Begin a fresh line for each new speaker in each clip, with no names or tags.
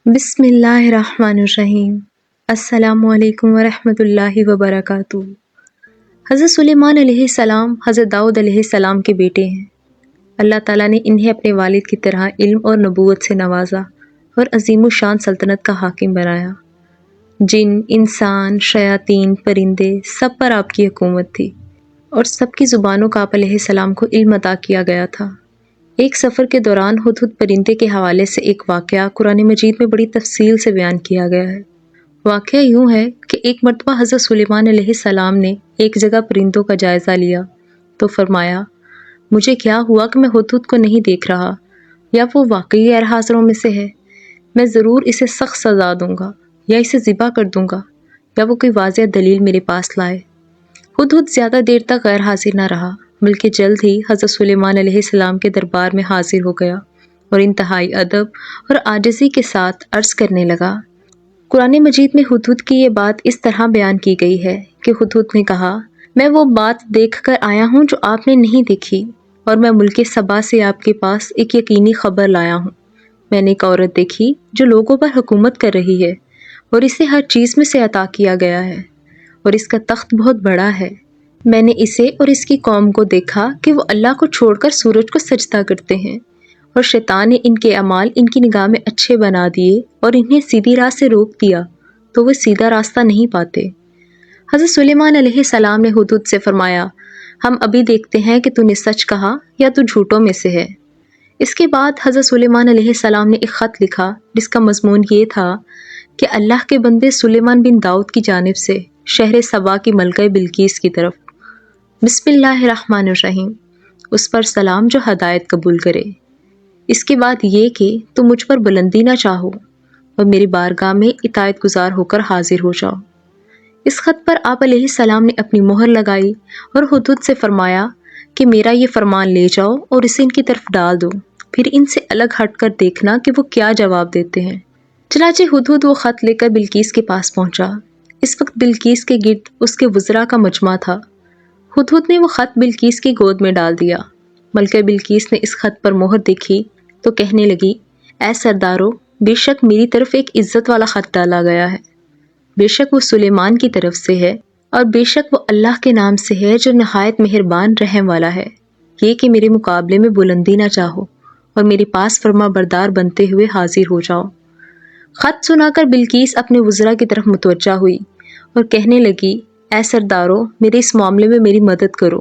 بسم اللہ الرحمن الرحیم۔ السلام علیکم ورحمۃ اللہ وبرکاتہ۔ حضرت سلیمان علیہ السلام حضرت داؤد علیہ السلام کے بیٹے ہیں۔ اللہ تعالیٰ نے انہیں اپنے والد کی طرح علم اور نبوت سے نوازا اور عظیم الشان سلطنت کا حاکم بنایا۔ جن، انسان، شیاطین، پرندے سب پر آپ کی حکومت تھی اور سب کی زبانوں کا آپ علیہ السلام کو علم عطا کیا گیا تھا۔ ایک سفر کے دوران ہدہد پرندے کے حوالے سے ایک واقعہ قرآن مجید میں بڑی تفصیل سے بیان کیا گیا ہے۔ واقعہ یوں ہے کہ ایک مرتبہ حضرت سلیمان علیہ السلام نے ایک جگہ پرندوں کا جائزہ لیا تو فرمایا، مجھے کیا ہوا کہ میں ہدہد کو نہیں دیکھ رہا؟ یا وہ واقعی غیر حاضروں میں سے ہے؟ میں ضرور اسے سخت سزا دوں گا یا اسے ذبح کر دوں گا، یا وہ کوئی واضح دلیل میرے پاس لائے۔ ہدہد زیادہ دیر تک غیر حاضر نہ رہا، بلکہ جلد ہی حضرت سلیمان علیہ السلام کے دربار میں حاضر ہو گیا اور انتہائی ادب اور عاجزی کے ساتھ عرض کرنے لگا۔ قرآن مجید میں ہدہد کی یہ بات اس طرح بیان کی گئی ہے کہ ہدہد نے کہا، میں وہ بات دیکھ کر آیا ہوں جو آپ نے نہیں دیکھی، اور میں ملک سبا سے آپ کے پاس ایک یقینی خبر لایا ہوں۔ میں نے ایک عورت دیکھی جو لوگوں پر حکومت کر رہی ہے اور اسے ہر چیز میں سے عطا کیا گیا ہے اور اس کا تخت بہت بڑا ہے۔ میں نے اسے اور اس کی قوم کو دیکھا کہ وہ اللہ کو چھوڑ کر سورج کو سجدہ کرتے ہیں، اور شیطان نے ان کے اعمال ان کی نگاہ میں اچھے بنا دیے اور انہیں سیدھی راہ سے روک دیا تو وہ سیدھا راستہ نہیں پاتے۔ حضرت سلیمان علیہ السلام نے ہدہد سے فرمایا، ہم ابھی دیکھتے ہیں کہ تو نے سچ کہا یا تو جھوٹوں میں سے ہے۔ اس کے بعد حضرت سلیمان علیہ السلام نے ایک خط لکھا جس کا مضمون یہ تھا کہ اللہ کے بندے سلیمان بن داؤد کی جانب سے شہر سبا کی ملکہ بلقیس کی طرف، بسم اللہ الرحمن الرحیم، اس پر سلام جو ہدایت قبول کرے۔ اس کے بعد یہ کہ تم مجھ پر بلندی نہ چاہو اور میری بارگاہ میں اطاعت گزار ہو کر حاضر ہو جاؤ۔ اس خط پر آپ علیہ السلام نے اپنی مہر لگائی اور ہدہد سے فرمایا کہ میرا یہ فرمان لے جاؤ اور اسے ان کی طرف ڈال دو، پھر ان سے الگ ہٹ کر دیکھنا کہ وہ کیا جواب دیتے ہیں۔ چنانچہ ہدہد وہ خط لے کر بلقیس کے پاس پہنچا۔ اس وقت بلقیس کے گرد اس کے وزراء کا مجمع تھا۔ ہدہد نے وہ خط بلقیس کی گود میں ڈال دیا۔ ملکہ بلقیس نے اس خط پر مہر دیکھی تو کہنے لگی، اے سردارو، بے شک میری طرف ایک عزت والا خط ڈالا گیا ہے۔ بے شک وہ سلیمان کی طرف سے ہے، اور بے شک وہ اللہ کے نام سے ہے جو نہایت مہربان رحم والا ہے۔ یہ کہ میرے مقابلے میں بلندی نہ چاہو اور میرے پاس فرما بردار بنتے ہوئے حاضر ہو جاؤ۔ خط سنا کر بلقیس اپنے وزراء کی طرف متوجہ ہوئی اور کہنے لگی، اے سردارو، میرے اس معاملے میں میری مدد کرو۔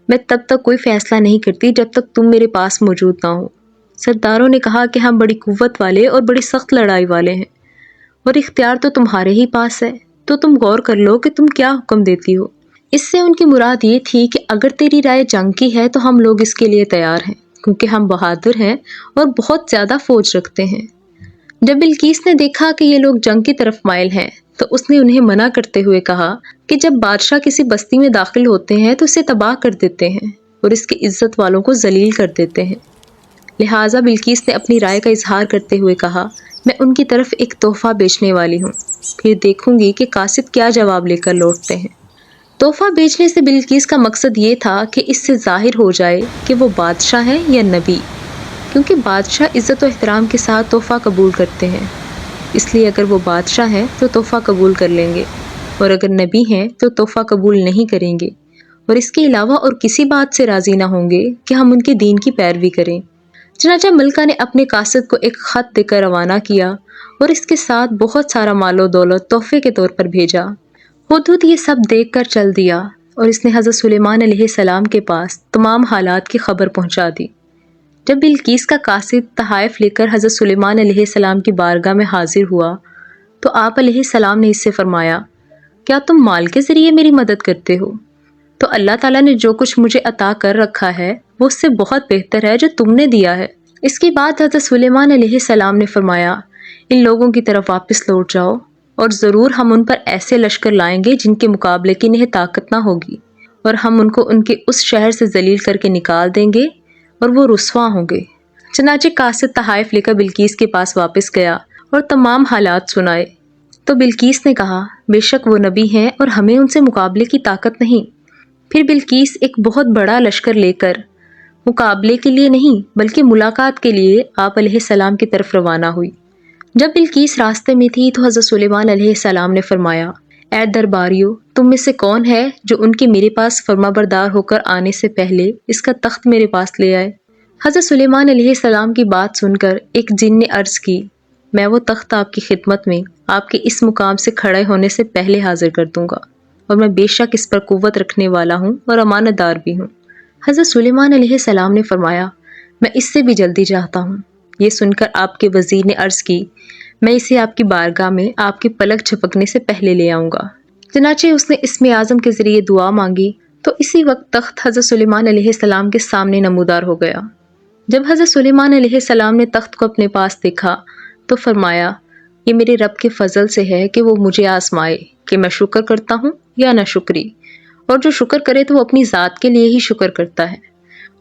میں تب تک کوئی فیصلہ نہیں کرتی جب تک تم میرے پاس موجود نہ ہو۔ سرداروں نے کہا کہ ہم بڑی قوت والے اور بڑی سخت لڑائی والے ہیں، اور اختیار تو تمہارے ہی پاس ہے، تو تم غور کر لو کہ تم کیا حکم دیتی ہو۔ اس سے ان کی مراد یہ تھی کہ اگر تیری رائے جنگ کی ہے تو ہم لوگ اس کے لیے تیار ہیں، کیونکہ ہم بہادر ہیں اور بہت زیادہ فوج رکھتے ہیں۔ جب بلقیس نے دیکھا کہ یہ لوگ جنگ کی طرف مائل ہیں تو اس نے انہیں منع کرتے ہوئے کہا کہ جب بادشاہ کسی بستی میں داخل ہوتے ہیں تو اسے تباہ کر دیتے ہیں اور اس کی عزت والوں کو ذلیل کر دیتے ہیں۔ لہٰذا بلقیس نے اپنی رائے کا اظہار کرتے ہوئے کہا، میں ان کی طرف ایک تحفہ بیچنے والی ہوں، پھر دیکھوں گی کہ قاصد کیا جواب لے کر لوٹتے ہیں۔ تحفہ بیچنے سے بلقیس کا مقصد یہ تھا کہ اس سے ظاہر ہو جائے کہ وہ بادشاہ ہیں یا نبی، کیونکہ بادشاہ عزت و احترام کے ساتھ تحفہ قبول کرتے ہیں۔ اس لیے اگر وہ بادشاہ ہیں تو تحفہ قبول کر لیں گے، اور اگر نبی ہیں تو تحفہ قبول نہیں کریں گے، اور اس کے علاوہ اور کسی بات سے راضی نہ ہوں گے کہ ہم ان کے دین کی پیروی کریں۔ چنانچہ ملکہ نے اپنے قاصد کو ایک خط دے کر روانہ کیا اور اس کے ساتھ بہت سارا مال و دولت تحفے کے طور پر بھیجا۔ ہدہد یہ سب دیکھ کر چل دیا اور اس نے حضرت سلیمان علیہ السلام کے پاس تمام حالات کی خبر پہنچا دی۔ جب بلقیس کا قاصد تحائف لے کر حضرت سلیمان علیہ السلام کی بارگاہ میں حاضر ہوا تو آپ علیہ السلام نے اس سے فرمایا، کیا تم مال کے ذریعے میری مدد کرتے ہو؟ تو اللہ تعالیٰ نے جو کچھ مجھے عطا کر رکھا ہے وہ اس سے بہت بہتر ہے جو تم نے دیا ہے۔ اس کے بعد حضرت سلیمان علیہ السلام نے فرمایا، ان لوگوں کی طرف واپس لوٹ جاؤ، اور ضرور ہم ان پر ایسے لشکر لائیں گے جن کے مقابلے کی انہیں طاقت نہ ہوگی، اور ہم ان کو ان کے اس شہر سے ذلیل کر کے نکال دیں گے اور وہ رسوا ہوں گے۔ چنانچہ قاصد تحائف لے کر بلقیس کے پاس واپس گیا اور تمام حالات سنائے تو بلقیس نے کہا، بے شک وہ نبی ہیں اور ہمیں ان سے مقابلے کی طاقت نہیں۔ پھر بلقیس ایک بہت بڑا لشکر لے کر مقابلے کے لیے نہیں بلکہ ملاقات کے لیے آپ علیہ السلام کی طرف روانہ ہوئی۔ جب بلقیس راستے میں تھی تو حضرت سلیمان علیہ السلام نے فرمایا، اے درباریو، تم میں سے کون ہے جو ان کے میرے پاس فرما بردار ہو کر آنے سے پہلے اس کا تخت میرے پاس لے آئے؟ حضرت سلیمان علیہ السلام کی بات سن کر ایک جن نے عرض کی، میں وہ تخت آپ کی خدمت میں آپ کے اس مقام سے کھڑے ہونے سے پہلے حاضر کر دوں گا، اور میں بے شک اس پر قوت رکھنے والا ہوں اور امانت دار بھی ہوں۔ حضرت سلیمان علیہ السلام نے فرمایا، میں اس سے بھی جلدی چاہتا ہوں۔ یہ سن کر آپ کے وزیر نے عرض کی، میں اسے آپ کی بارگاہ میں آپ کے پلک جھپکنے سے پہلے لے آؤں گا۔ چنانچہ اس نے اسم اعظم کے ذریعے دعا مانگی تو اسی وقت تخت حضرت سلیمان علیہ السلام کے سامنے نمودار ہو گیا۔ جب حضرت سلیمان علیہ السلام نے تخت کو اپنے پاس دیکھا تو فرمایا، یہ میرے رب کے فضل سے ہے کہ وہ مجھے آزمائے کہ میں شکر کرتا ہوں یا نہ شکری، اور جو شکر کرے تو وہ اپنی ذات کے لیے ہی شکر کرتا ہے،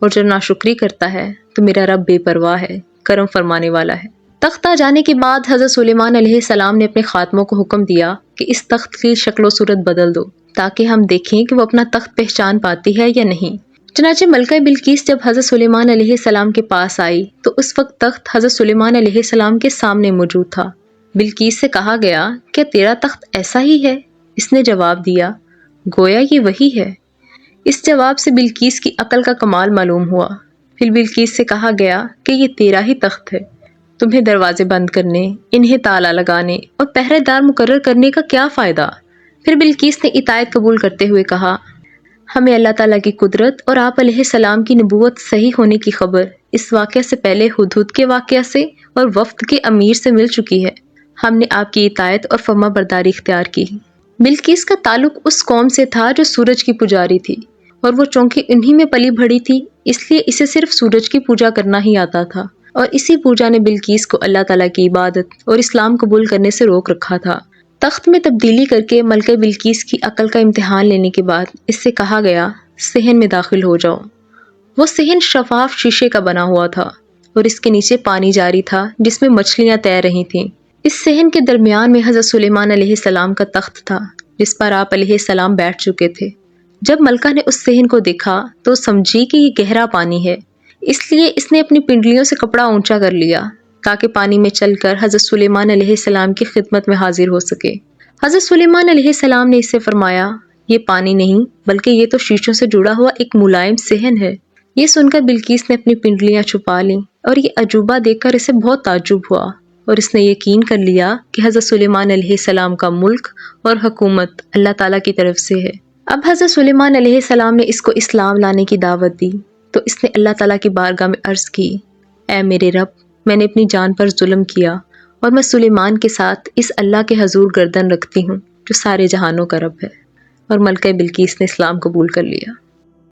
اور جو ناشکری کرتا ہے تو میرا رب بے پرواہ ہے، کرم فرمانے والا ہے۔ تخت آ جانے کے بعد حضرت سلیمان علیہ السلام نے اپنے خادموں کو حکم دیا کہ اس تخت کی شکل و صورت بدل دو تاکہ ہم دیکھیں کہ وہ اپنا تخت پہچان پاتی ہے یا نہیں۔ چنانچہ ملکہ بلقیس جب حضرت سلیمان علیہ السلام کے پاس آئی تو اس وقت تخت حضرت سلیمان علیہ السلام کے سامنے موجود تھا۔ بلقیس سے کہا گیا، کیا تیرا تخت ایسا ہی ہے؟ اس نے جواب دیا، گویا یہ وہی ہے۔ اس جواب سے بلقیس کی عقل کا کمال معلوم ہوا۔ پھر بلقیس سے کہا گیا کہ یہ تیرا ہی تخت ہے، تمہیں دروازے بند کرنے، انہیں تالا لگانے اور پہرے دار مقرر کرنے کا کیا فائدہ؟ پھر بلقیس نے اطاعت قبول کرتے ہوئے کہا، ہمیں اللہ تعالیٰ کی قدرت اور آپ علیہ السلام کی نبوت صحیح ہونے کی خبر اس واقعہ سے پہلے ہدہد کے واقعہ سے اور وفد کے امیر سے مل چکی ہے۔ ہم نے آپ کی اطاعت اور فرما برداری اختیار کی۔ بلقیس کا تعلق اس قوم سے تھا جو سورج کی پجاری تھی، اور وہ چونکہ انہی میں پلی بڑھی تھی اس لیے اسے صرف سورج کی پوجا کرنا ہی آتا تھا، اور اسی پوجا نے بلقیس کو اللہ تعالیٰ کی عبادت اور اسلام قبول کرنے سے روک رکھا تھا۔ تخت میں تبدیلی کر کے ملکہ بلقیس کی عقل کا امتحان لینے کے بعد اس سے کہا گیا، صحن میں داخل ہو جاؤ۔ وہ صحن شفاف شیشے کا بنا ہوا تھا اور اس کے نیچے پانی جاری تھا جس میں مچھلیاں تیر رہی تھیں۔ اس صحن کے درمیان میں حضرت سلیمان علیہ السلام کا تخت تھا جس پر آپ علیہ السلام بیٹھ چکے تھے۔ جب ملکہ نے اس صحن کو دیکھا تو سمجھی کہ یہ گہرا پانی ہے، اس لیے اس نے اپنی پنڈلیوں سے کپڑا اونچا کر لیا تاکہ پانی میں چل کر حضرت سلیمان علیہ السلام کی خدمت میں حاضر ہو سکے۔ حضرت سلیمان علیہ السلام نے اس سے فرمایا، یہ پانی نہیں بلکہ یہ تو شیشوں سے جڑا ہوا ایک ملائم صحن ہے۔ یہ سن کر بلقیس نے اپنی پنڈلیاں چھپا لیں اور یہ عجوبہ دیکھ کر اسے بہت تعجب ہوا، اور اس نے یقین کر لیا کہ حضرت سلیمان علیہ السلام کا ملک اور حکومت اللہ تعالیٰ کی طرف سے ہے۔ اب حضرت سلیمان علیہ السلام نے اس کو اسلام لانے کی دعوت دی تو اس نے اللہ تعالیٰ کی بارگاہ میں عرض کی، اے میرے رب، میں نے اپنی جان پر ظلم کیا اور میں سلیمان کے ساتھ اس اللہ کے حضور گردن رکھتی ہوں جو سارے جہانوں کا رب ہے۔ اور ملکہ بلقیس نے اسلام قبول کر لیا۔